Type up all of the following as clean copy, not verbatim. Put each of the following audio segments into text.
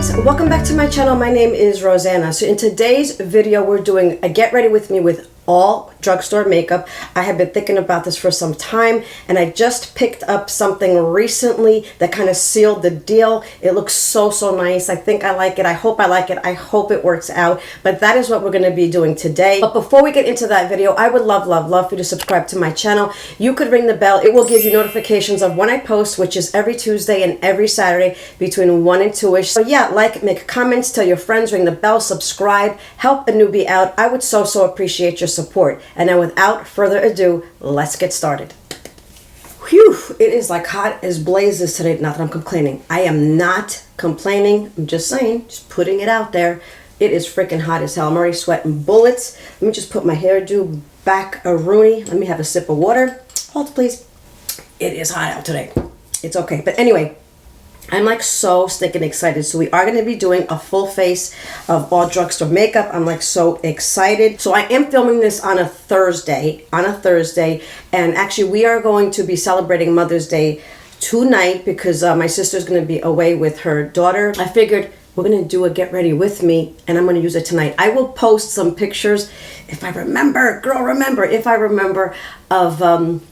guys, welcome back to my channel. My name is Roseanna. So in today's video we're doing a get ready with me with all drugstore makeup. I have been thinking about this for some time and I just picked up something recently that kind of sealed the deal. It looks so nice. I think I like it. I hope I like it. I hope it works out. But that is what we're going to be doing today. But before we get into that video, I would love for you to subscribe to my channel. You could ring the bell. It will give you notifications of when I post, which is every Tuesday and every Saturday between 1 and 2ish. So yeah, like, make comments, tell your friends, ring the bell, subscribe, help a newbie out. I would so appreciate your support. And now without further ado, let's get started. Whew, it is like hot as blazes today. Not that I'm complaining. I am not complaining. I'm just saying, just putting it out there. It is freaking hot as hell. I'm already sweating bullets. Let me just put my hairdo back a Rooney. Let me have a sip of water. Hold please. It is hot out today. It's okay. But anyway, I'm like so stinking excited. So we are going to be doing a full face of all drugstore makeup. I'm like so excited. So I am filming this on a Thursday. And actually we are going to be celebrating Mother's Day tonight because my sister's going to be away with her daughter. I figured we're going to do a get ready with me and I'm going to use it tonight. I will post some pictures if I remember, if I remember of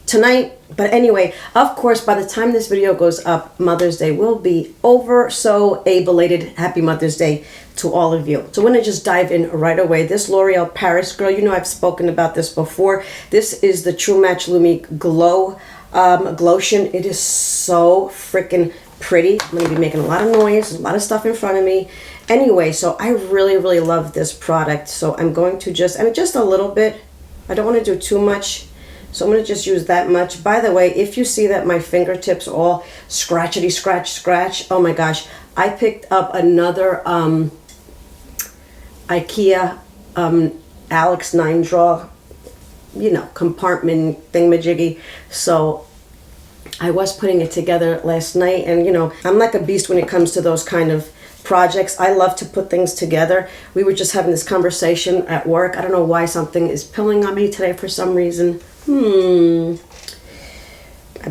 tonight. But anyway, of course, by the time this video goes up, Mother's Day will be over. So a belated happy Mother's Day to all of you. So we're going to just dive in right away. This L'Oreal Paris Girl, you know I've spoken about this before. This is the True Match Lumi Glow Glotion. It is so freaking pretty. I'm going to be making a lot of noise, a lot of stuff in front of me. Anyway, so I really love this product. So I'm going to just a little bit. I don't want to do too much. So I'm going to just use that much. By the way, if you see that my fingertips all scratchity scratch, oh my gosh. I picked up another IKEA Alex 9 drawer, you know, compartment thingamajiggy. So I was putting it together last night and, you know, I'm like a beast when it comes to those kind of projects. I love to put things together. We were just having this conversation at work. I don't know why something is pulling on me today for some reason. I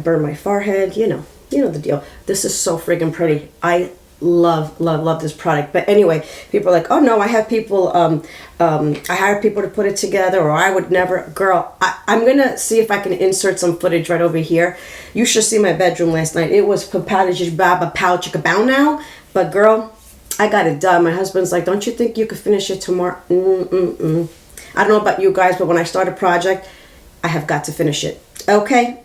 burned my forehead, you know the deal. This is so friggin' pretty. I love this product. But anyway, people are like, oh no, I have people, I hire people to put it together, or I would never. Girl, I'm gonna see if I can insert some footage right over here. You should see my bedroom last night. It was baba pow chicka bow now. But girl, I got it done. My husband's like, don't you think you could finish it tomorrow? I don't know about you guys, but when I start a project, I have got to finish it. Okay?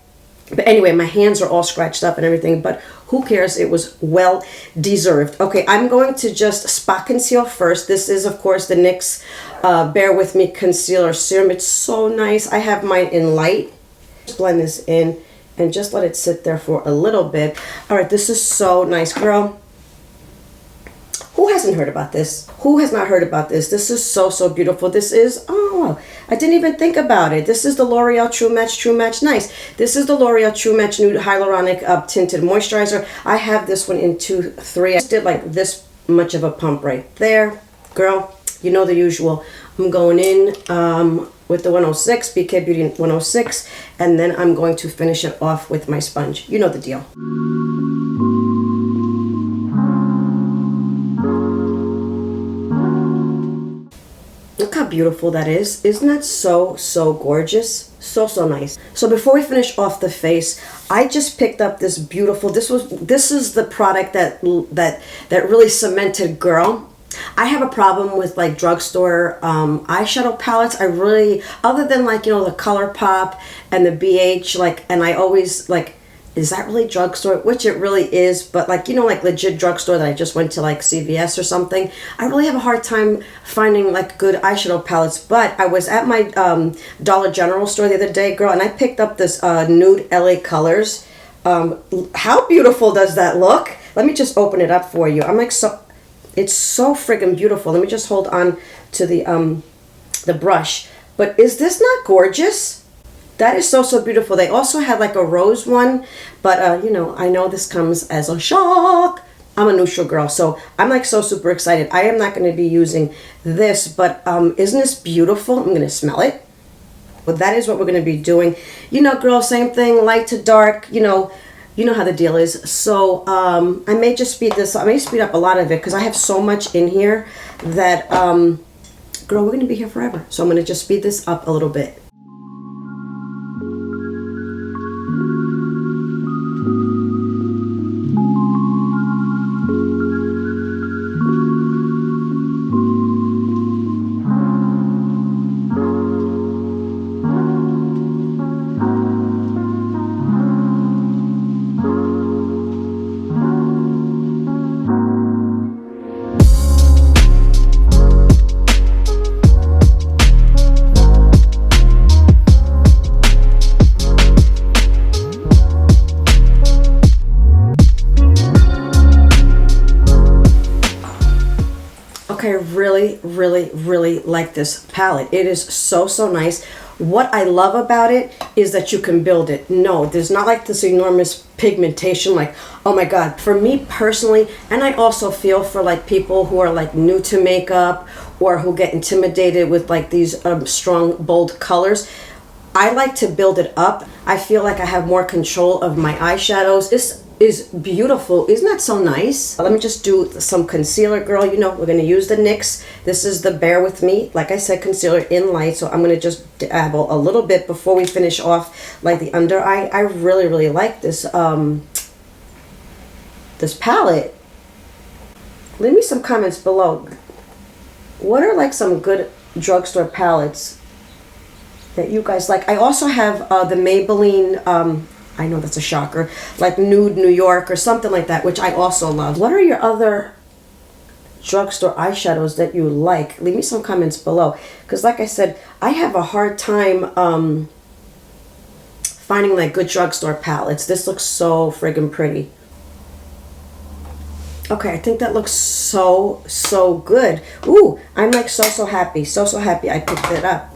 But anyway, my hands are all scratched up and everything, but who cares? It was well deserved. Okay, I'm going to just spot conceal first. This is, of course, the NYX Bear With Me Concealer Serum. It's so nice. I have mine in light. Just blend this in and just let it sit there for a little bit. All right, this is so nice, girl. Who hasn't heard about this? Who has not heard about this? This is so beautiful. This is, oh, I didn't even think about it. This is the L'Oreal True Match Nice. This is the L'Oreal True Match Nude Hyaluronic Tinted Moisturizer. I have this one in 2-3. I just did like this much of a pump right there. Girl, you know the usual. I'm going in with the 106, BK Beauty 106, and then I'm going to finish it off with my sponge. You know the deal. Look how beautiful that is. Isn't that so gorgeous? So nice. So before we finish off the face, I just picked up this beautiful, this is the product that really cemented, girl. I have a problem with like drugstore eyeshadow palettes. I really, other than like, you know, the ColourPop and the BH, like, and I always like, is that really drugstore? Which it really is, but like, you know, like legit drugstore that I just went to like CVS or something. I really have a hard time finding like good eyeshadow palettes, but I was at my Dollar General store the other day, girl, and I picked up this Nude LA Colors. How beautiful does that look? Let me just open it up for you. I'm like, it's so friggin' beautiful. Let me just hold on to the brush. But is this not gorgeous? That is so beautiful. They also had like a rose one, but you know, I know this comes as a shock. I'm a neutral girl, so I'm like so super excited. I am not going to be using this, but isn't this beautiful? I'm going to smell it. But that is what we're going to be doing. You know, girl, same thing, light to dark, you know, You know how the deal is. So I may just speed this. I may speed up a lot of it because I have so much in here that, girl, we're gonna be here forever. So I'm gonna just speed this up a little bit. Okay, I really like this palette. It is so nice. What I love about it is that you can build it. No, there's not like this enormous pigmentation, like, oh my God. For me personally, and I also feel for like people who are like new to makeup or who get intimidated with like these strong, bold colors, I like to build it up. I feel like I have more control of my eyeshadows. This is beautiful. Isn't that so nice? Let me just do some concealer, girl. You know, we're going to use the NYX. This is the Bear With Me, like I said, concealer in light. So I'm going to just dabble a little bit before we finish off like the under eye. I really like this, this palette. Leave me some comments below. What are like some good drugstore palettes that you guys like? I also have the Maybelline, I know that's a shocker, like Nude New York or something like that, which I also love. What are your other drugstore eyeshadows that you like? Leave me some comments below. Because like I said, I have a hard time finding like good drugstore palettes. This looks so friggin' pretty. Okay, I think that looks so good. Ooh, I'm like so happy. So happy I picked it up.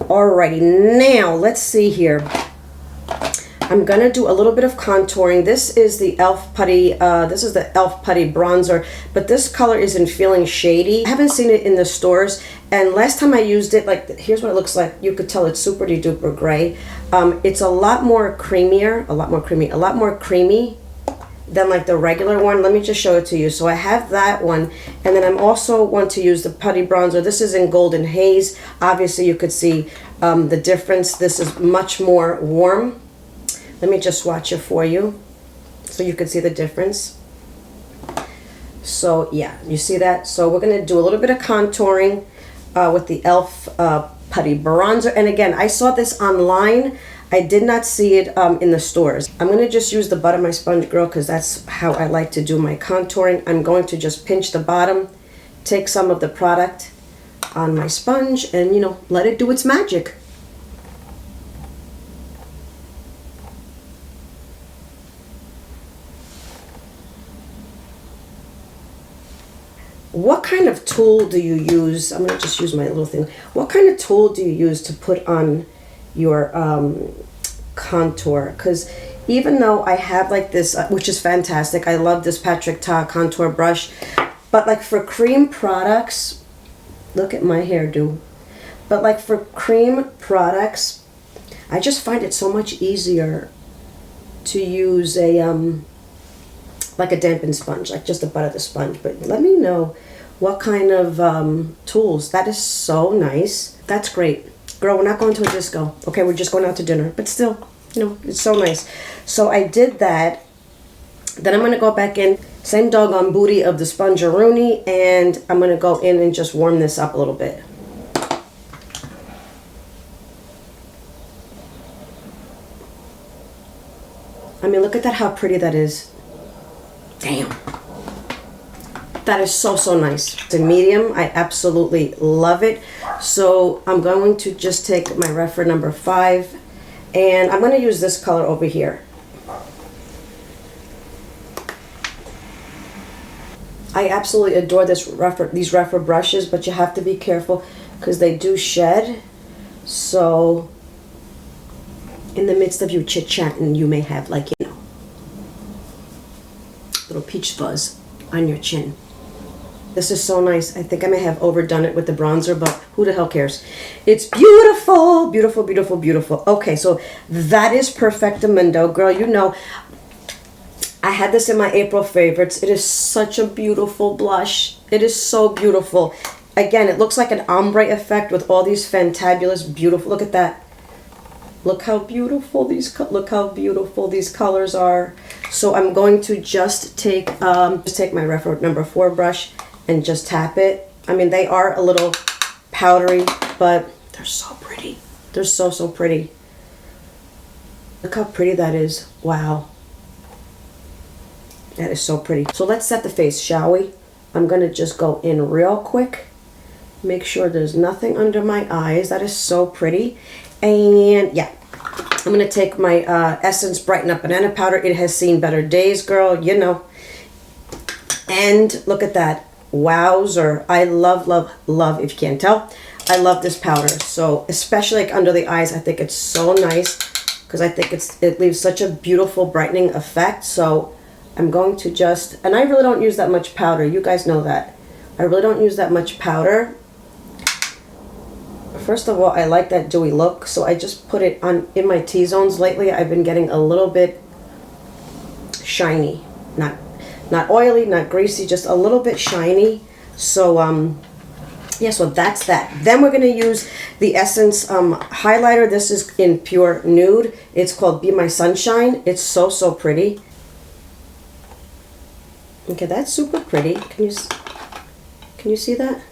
Alrighty, now let's see here. I'm gonna do a little bit of contouring. This is the e.l.f. Putty, this is the e.l.f. Putty bronzer, but this color is in Feeling Shady. I haven't seen it in the stores, and last time I used it, like, here's what it looks like. You could tell it's super duper gray. It's a lot more creamy than like the regular one. Let me just show it to you. So I have that one, and then I'm also want to use the Putty bronzer. This is in Golden Haze. Obviously you could see the difference. This is much more warm. Let me just swatch it for you so you can see the difference. So yeah, you see that? So we're gonna do a little bit of contouring with the e.l.f. Putty bronzer. And again, I saw this online. I did not see it in the stores. I'm gonna just use the butt of my sponge, girl, because that's how I like to do my contouring. I'm going to just pinch the bottom, take some of the product on my sponge, and, you know, let it do its magic. What kind of tool do you use? I'm gonna just use my little thing. What kind of tool do you use to put on your contour? Because even though I have like this, which is fantastic, I love this Patrick Ta contour brush, but like for cream products, look at my hairdo. But like for cream products, I just find it so much easier to use a like a dampened sponge, like just the butt of the sponge. But let me know what kind of tools. That is so nice. That's great. Girl, we're not going to a disco. Okay, we're just going out to dinner. But still, you know, it's so nice. So I did that. Then I'm going to go back in, same doggone booty of the Spongeroonie, and I'm going to go in and just warm this up a little bit. I mean, look at that, how pretty that is. Damn. That is so nice. It's a medium. I absolutely love it. So I'm going to just take my reference number 5, and I'm going to use this color over here. I absolutely adore these refer brushes, but you have to be careful because they do shed. So in the midst of you chit-chatting, you may have, like, you know, little peach fuzz on your chin. This is so nice. I think I may have overdone it with the bronzer, but who the hell cares? It's beautiful, beautiful, beautiful, beautiful. Okay, so that is Perfectamundo. Girl, you know, I had this in my April favorites. It is such a beautiful blush. It is so beautiful. Again, it looks like an ombre effect with all these fantabulous, beautiful, look at that. Look how beautiful these colors are. So I'm going to just take my Reference number 4 brush and just tap it. I mean, they are a little powdery, but they're so pretty. They're so, so pretty. Look how pretty that is. Wow. That is so pretty. So let's set the face, shall we? I'm going to just go in real quick. Make sure there's nothing under my eyes. That is so pretty. And yeah, I'm going to take my Essence Brighten Up Banana Powder. It has seen better days, girl, you know. And look at that. Wowzer. I love, love, love, if you can't tell, I love this powder. So especially like under the eyes, I think it's so nice because I think it leaves such a beautiful brightening effect. So I'm going to just, and I really don't use that much powder. You guys know that. I really don't use that much powder. First of all, I like that dewy look, so I just put it on in my T-zones. Lately, I've been getting a little bit shiny. Not oily, not greasy, just a little bit shiny. So, yeah, so that's that. Then we're going to use the Essence highlighter. This is in Pure Nude. It's called Be My Sunshine. It's so, so pretty. Okay, that's super pretty. Can you see that?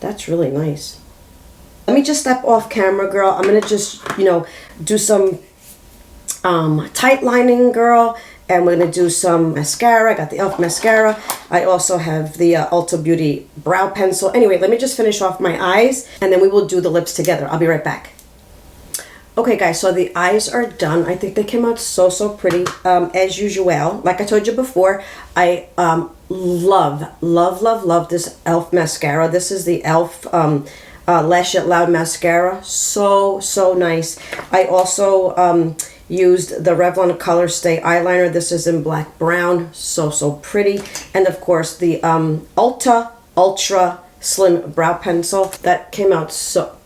That's really nice. Let me just step off camera, girl. I'm going to just, you know, do some tight lining, girl. And we're going to do some mascara. I got the e.l.f. mascara. I also have the Ulta Beauty brow pencil. Anyway, let me just finish off my eyes, and then we will do the lips together. I'll be right back. Okay, guys, so the eyes are done. I think they came out so, so pretty, as usual. Like I told you before, I love, love, love, love this e.l.f. mascara. This is the e.l.f. Lash It Loud mascara. So, so nice. I also used the Revlon Color Stay eyeliner. This is in black brown. So, so pretty. And of course, the Ulta Ultra Slim Brow Pencil. That came out so,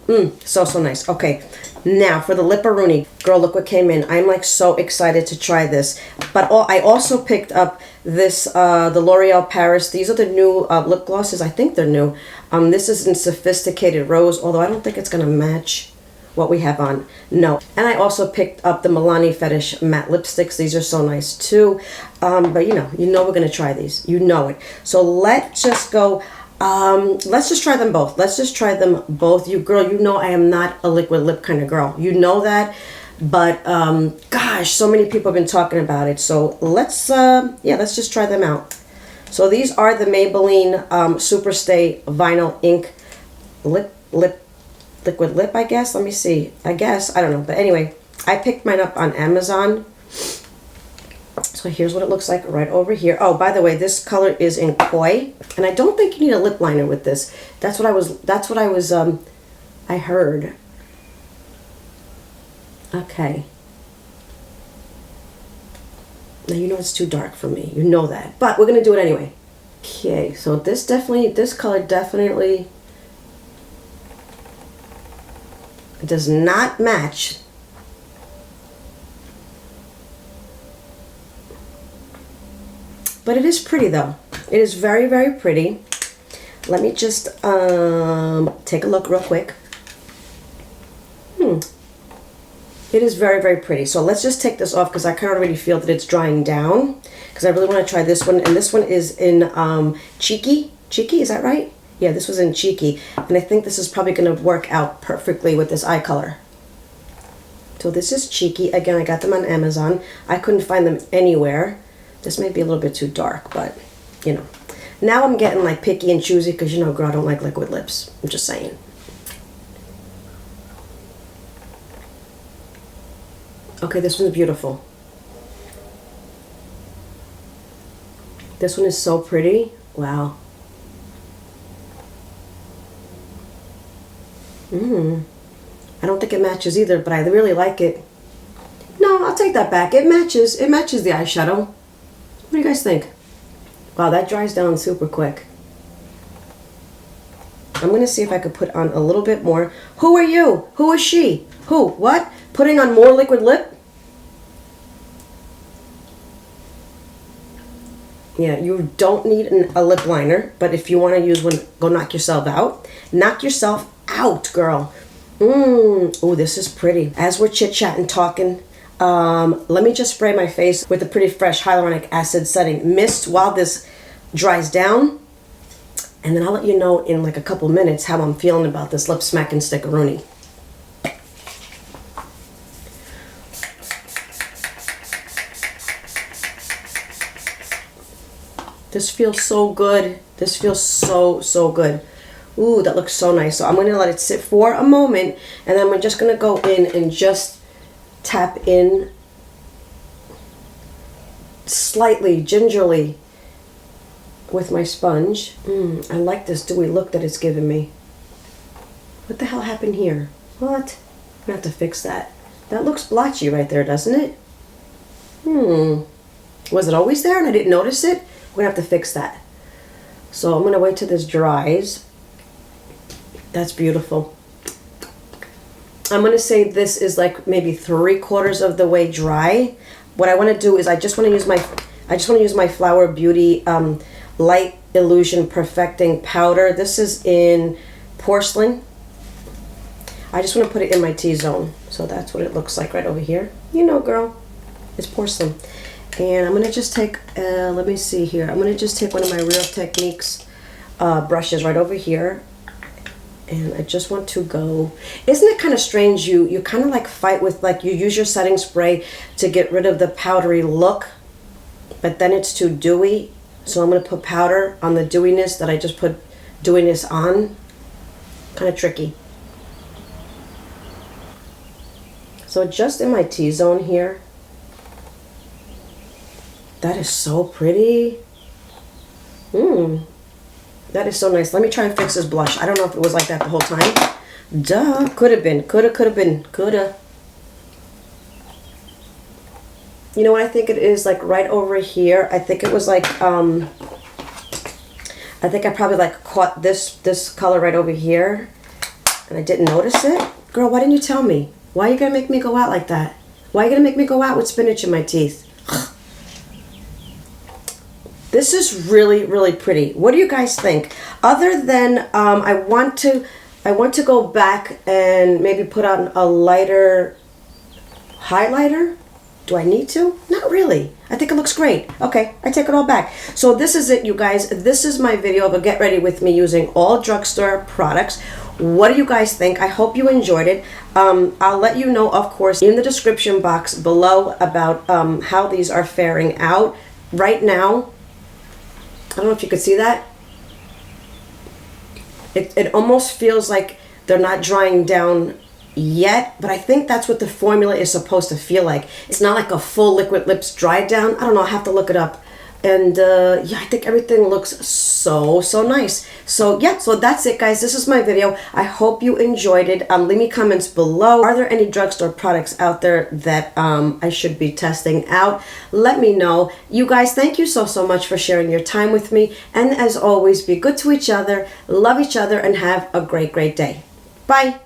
so, so nice. Okay. Now for the Lipperoonie, girl, look what came in. I'm like so excited to try this. But I also picked up this, the L'Oreal Paris. These are the new lip glosses. I think they're new. This is in Sophisticated Rose, although I don't think it's going to match what we have on. No. And I also picked up the Milani Fetish matte lipsticks. These are so nice too. But you know we're going to try these. You know it. So let's just go. Let's just try them both. Let's just try them both. You girl, you know I am not a liquid lip kind of girl. You know that. But gosh, so many people have been talking about it. So let's let's just try them out. So these are the Maybelline Superstay Vinyl Ink liquid lip, I guess. Let me see. I guess, I don't know. But anyway, I picked mine up on Amazon. So here's what it looks like right over here. Oh, by the way, this color is in Koi, and I don't think you need a lip liner with this. That's what I heard. Okay. Now you know it's too dark for me. You know that. But we're gonna do it anyway. Okay, so this color definitely does not match. But it is pretty though. It is very, very pretty. Let me just take a look real quick. It is very, very pretty. So let's just take this off because I can already feel that it's drying down. Because I really want to try this one. And this one is in Cheeky. Cheeky, is that right? Yeah, this was in Cheeky. And I think this is probably going to work out perfectly with this eye color. So this is Cheeky. Again, I got them on Amazon. I couldn't find them anywhere. This may be a little bit too dark, but, you know. Now I'm getting, like, picky and choosy because, you know, girl, I don't like liquid lips. I'm just saying. Okay, this one's beautiful. This one is so pretty. Wow. I don't think it matches either, but I really like it. No, I'll take that back. It matches. It matches the eyeshadow. What do you guys think? Wow, that dries down super quick. I'm going to see if I could put on a little bit more. Who are you? Who is she? Who? What? Putting on more liquid lip? Yeah, you don't need a lip liner, but if you want to use one, go knock yourself out. Knock yourself out, girl. Oh, this is pretty. As we're chit-chatting, talking, let me just spray my face with a pretty fresh hyaluronic acid setting mist while this dries down. And then I'll let you know in like a couple minutes how I'm feeling about this lip smacking stickeroonie. This feels so good. This feels so good. Ooh, that looks so nice. So I'm going to let it sit for a moment, and then I'm just going to go in and just tap in slightly, gingerly with my sponge. I like this dewy look that it's giving me. What the hell happened here? What? I'm going to have to fix that. That looks blotchy right there, doesn't it? Was it always there and I didn't notice it? We're going to have to fix that. So I'm going to wait till this dries. That's beautiful. I'm going to say this is like maybe 3/4 of the way dry. What I want to do is I just want to use my Flower Beauty Light Illusion Perfecting Powder. This is in Porcelain. I just want to put it in my T-zone. So that's what it looks like right over here. You know, girl, it's porcelain. And I'm going to just take, let me see here. I'm going to just take one of my Real Techniques brushes right over here. And I just want to go, isn't it kind of strange? You kind of like fight with, like, you use your setting spray to get rid of the powdery look, but then it's too dewy. So I'm going to put powder on the dewiness that I just put dewiness on. Kind of tricky. So just in my T-zone here. That is so pretty. That is so nice. Let me try and fix this blush. I don't know if it was like that the whole time. Duh. Could have been. Coulda, could have been. Coulda. You know what I think it is? Like right over here. I think it was like, I think I probably like caught this color right over here. And I didn't notice it. Girl, why didn't you tell me? Why are you going to make me go out like that? Why are you going to make me go out with spinach in my teeth? This is really, really pretty. What do you guys think? Other than I want to go back and maybe put on a lighter highlighter. Do I need to? Not really. I think it looks great. Okay, I take it all back. So this is it, you guys. This is my video of a get ready with me using all drugstore products. What do you guys think? I hope you enjoyed it. I'll let you know, of course, in the description box below about how these are faring out right now. I don't know if you could see that. It almost feels like they're not drying down yet, but I think that's what the formula is supposed to feel like. It's not like a full liquid lips dried down. I don't know, I'll have to look it up. And yeah, I think everything looks so nice. So yeah, so that's it, guys. This is my video. I hope you enjoyed it. Leave me comments below. Are there any drugstore products out there that I should be testing out? Let me know. You guys, thank you so much for sharing your time with me. And as always, be good to each other, love each other, and have a great day. Bye.